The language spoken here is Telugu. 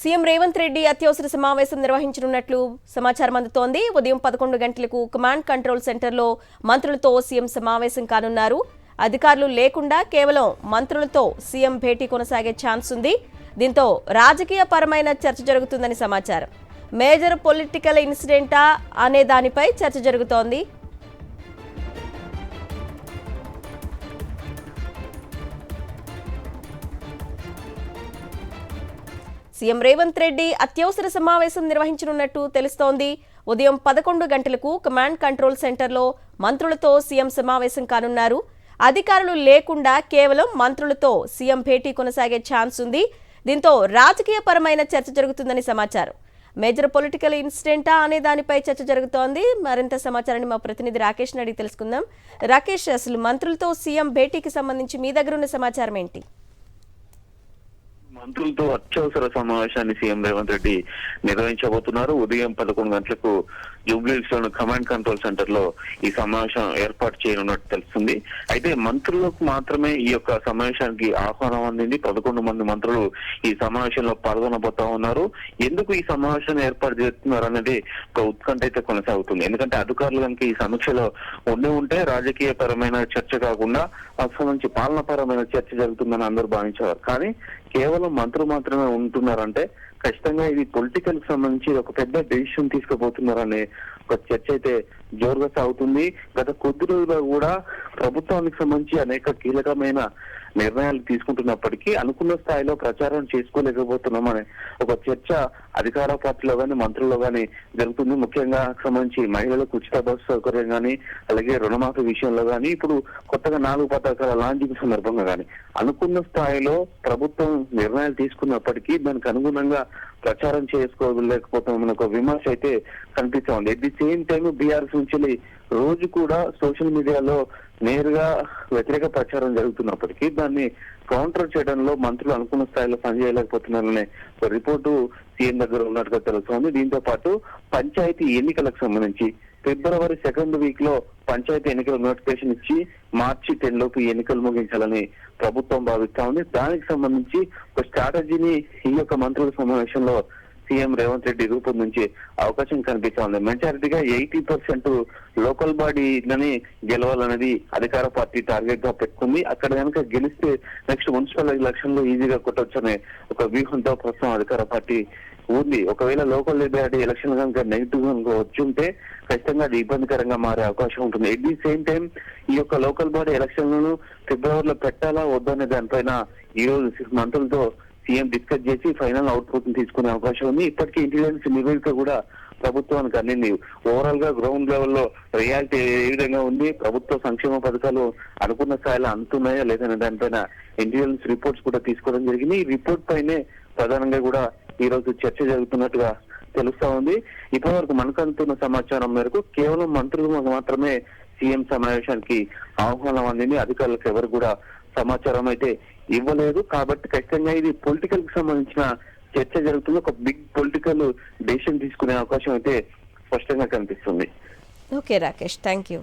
సీఎం రేవంత్ రెడ్డి అత్యవసర సమావేశం నిర్వహించనున్నట్లు సమాచారం అందుతోంది. ఉదయం 11 గంటలకు కమాండ్ కంట్రోల్ సెంటర్లో మంత్రులతో సీఎం సమావేశం కానున్నారు. అధికారులు లేకుండా కేవలం మంత్రులతో సీఎం భేటీ కొనసాగే ఛాన్స్ ఉంది. దీంతో రాజకీయ పరమైన చర్చ జరుగుతుందని సమాచారం. మేజర్ పొలిటికల్ ఇన్సిడెంటా అనే దానిపై చర్చ జరుగుతోంది. సీఎం రేవంత్ రెడ్డి అత్యవసర సమావేశం నిర్వహించనున్నట్టు తెలుస్తోంది. ఉదయం 11 గంటలకు కమాండ్ కంట్రోల్ సెంటర్లో మంత్రులతో సీఎం సమావేశం కానున్నారు. అధికారులు లేకుండా కేవలం మంత్రులతో సీఎం భేటీ కొనసాగే ఛాన్స్ ఉంది. దీంతో రాజకీయ పరమైన చర్చ జరుగుతుందని సమాచారం. మేజర్ పొలిటికల్ ఇన్సిడెంటా అనే దానిపై చర్చ జరుగుతోంది. మరింత సమాచారాన్ని మా ప్రతినిధి రాకేష్ అడిగి తెలుసుకుందాం. రాకేష్, అసలు మంత్రులతో సీఎం భేటీకి సంబంధించి మీ దగ్గర ఉన్న సమాచారం ఏంటి? మంత్రులతో అత్యవసర సమావేశాన్ని సీఎం రేవంత్ రెడ్డి నిర్వహించబోతున్నారు. ఉదయం 11 గంటలకు జూబ్లీహిల్స్ లోని కమాండ్ కంట్రోల్ సెంటర్ లో ఈ సమావేశం ఏర్పాటు చేయనున్నట్టు తెలుస్తుంది. అయితే మంత్రులకు మాత్రమే ఈ యొక్క సమావేశానికి ఆహ్వానం అందింది. 11 మంది మంత్రులు ఈ సమావేశంలో పాల్గొనబోతా ఉన్నారు. ఎందుకు ఈ సమావేశాన్ని ఏర్పాటు చేస్తున్నారు అనేది ఒక ఉత్కంఠ అయితే కొనసాగుతుంది. ఎందుకంటే అధికారులు కనుక ఈ సమీక్షలో ఉంటే రాజకీయ పరమైన చర్చ కాకుండా సంబంధించి పాలనాపరమైన చర్చ జరుగుతుందని అందరూ భావించేవారు. కానీ కేవలం మంత్రులు మాత్రమే ఉంటున్నారంటే ఖచ్చితంగా ఇది పొలిటికల్ కి సంబంధించి ఒక పెద్ద డెసిషన్ తీసుకోబోతున్నారనే ఒక చర్చ అయితే జోరుగా సాగుతుంది. గత కొద్ది రోజుల్లో కూడా ప్రభుత్వానికి సంబంధించి అనేక కీలకమైన నిర్ణయాలు తీసుకుంటున్నప్పటికీ అనుకున్న స్థాయిలో ప్రచారం చేసుకోలేకపోతున్నామనే ఒక చర్చ అధికార పార్టీలో గానీ మంత్రుల్లో గానీ జరుగుతుంది. ముఖ్యంగా సంబంధించి మహిళలకు ఉచిత బస్సు సౌకర్యం గానీ, అలాగే రుణమాఫీ విషయంలో గానీ, ఇప్పుడు కొత్తగా 4 పథకాల లాంచింగ్ సందర్భంగా గానీ అనుకున్న స్థాయిలో ప్రభుత్వం నిర్ణయాలు తీసుకున్నప్పటికీ దానికి అనుగుణంగా ప్రచారం చేసుకోలేకపోతామని ఒక విమర్శ అయితే కనిపిస్తా ఉంది. At the same time BRS నుంచి రోజు కూడా సోషల్ మీడియాలో నేరుగా వ్యతిరేక ప్రచారం జరుగుతున్నప్పటికీ దాన్ని కౌంటర్ చేయడంలో మంత్రులు అనుకున్న స్థాయిలో పనిచేయలేకపోతున్నారనే రిపోర్టు సీఎం దగ్గర ఉన్నట్టుగా తెలుస్తోంది. దీంతో పాటు పంచాయతీ ఎన్నికలకు సంబంధించి ఫిబ్రవరి 2nd వీక్ లో పంచాయతీ ఎన్నికల నోటిఫికేషన్ ఇచ్చి మార్చి 10 లోపు ఎన్నికలు ముగించాలని ప్రభుత్వం భావిస్తా ఉంది. దానికి సంబంధించి ఒక స్ట్రాటజీని ఈ యొక్క మంత్రుల సమావేశంలో సీఎం రేవంత్ రెడ్డి రూపొందించే అవకాశం కనిపిస్తా ఉంది. మెజారిటీగా 80% లోకల్ బాడీలని గెలవాలనేది అధికార పార్టీ టార్గెట్ గా పెట్టుకుంది. అక్కడ కనుక గెలిస్తే నెక్స్ట్ మున్సిపల్ ఎలక్షన్ లో ఈజీగా కొట్టొచ్చనే ఒక వ్యూహంతో ప్రస్తుతం అధికార పార్టీ ఉంది. ఒకవేళ లోకల్ బాడీ ఎలక్షన్ కనుక నెగిటివ్ గా వచ్చి ఉంటే ఖచ్చితంగా అది ఇబ్బందికరంగా మారే అవకాశం ఉంటుంది. ఎట్ ది సేమ్ టైం ఈ యొక్క లోకల్ బాడీ ఎలక్షన్లను ఫిబ్రవరిలో పెట్టాలా వద్దనే దానిపైన ఈ రోజు మంత్రులతో సీఎం డిస్కస్ చేసి ఫైనల్ అవుట్పుట్ తీసుకునే అవకాశం ఉంది. ఇప్పటికీ ఇంటెలిజెన్స్ నివేదిక కూడా ప్రభుత్వానికి అందింది. ఓవరాల్ గా గ్రౌండ్ లెవెల్లో రియాలిటీ ఏ విధంగా ఉంది, ప్రభుత్వ సంక్షేమ పథకాలు అనుకున్న స్థాయిలో అందుతున్నాయా లేదనే దానిపైన ఇంటెలిజెన్స్ రిపోర్ట్స్ కూడా తీసుకోవడం జరిగింది. ఈ రిపోర్ట్ పైనే ప్రధానంగా కూడా ఈ రోజు చర్చ జరుగుతున్నట్టుగా తెలుస్తా ఉంది. ఇప్పటి వరకు మనకు అందుతున్న సమాచారం మేరకు కేవలం మంత్రులు మాత్రమే సీఎం సమావేశానికి ఆహ్వానం అందింది. అధికారులకు ఎవరు కూడా సమాచారం అయితే ఇవ్వలేదు. కాబట్టి ఖచ్చితంగా ఇది పొలిటికల్ కి సంబంధించిన చర్చ జరుగుతుంది. ఒక బిగ్ పొలిటికల్ డెసిషన్ తీసుకునే అవకాశం అయితే స్పష్టంగా కనిపిస్తుంది. Okay Rakesh, thank you.